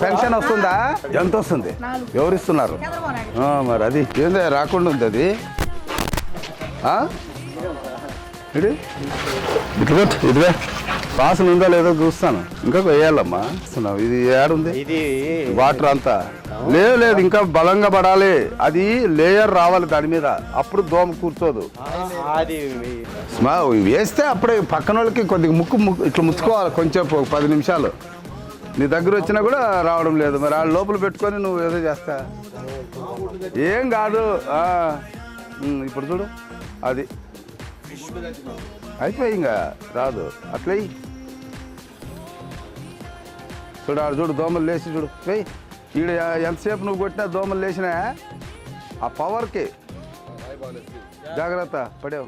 Pension వస్తుందా? ఎంత వస్తుంది? ఎవరు ఇస్తున్నారు? మరి అది ఏందో రాకుండా ఉంది అది. ఇదివే వాసన ఉందా లేదో చూస్తాను. ఇంకా వేయాలమ్మా. ఇది ఏడుంది? ఇది వాటర్ అంతా లేదు, ఇంకా బలంగా పడాలి. అది లేయర్ రావాలి దాని మీద, అప్పుడు దోమ కూర్చోదు. వేస్తే అప్పుడే పక్కన వాళ్ళకి కొద్దిగా ముక్కు ఇట్లా ముచ్చుకోవాలి కొంచెం 10 నిమిషాలు. నీ దగ్గర వచ్చినా కూడా రావడం లేదు. మరి ఆ లోపల పెట్టుకొని నువ్వు ఏదో చేస్తా ఏం కాదు. ఇప్పుడు చూడు అది అయిపోయి ఇంకా రాదు. అట్లా చూడు ఆడు చూడు దోమలు లేచి చూడు. వెయ్యి ఈడ ఎంతసేపు నువ్వు కొట్టినా దోమలు లేచినా ఆ పవర్కి జాగ్రత్త పడేవు.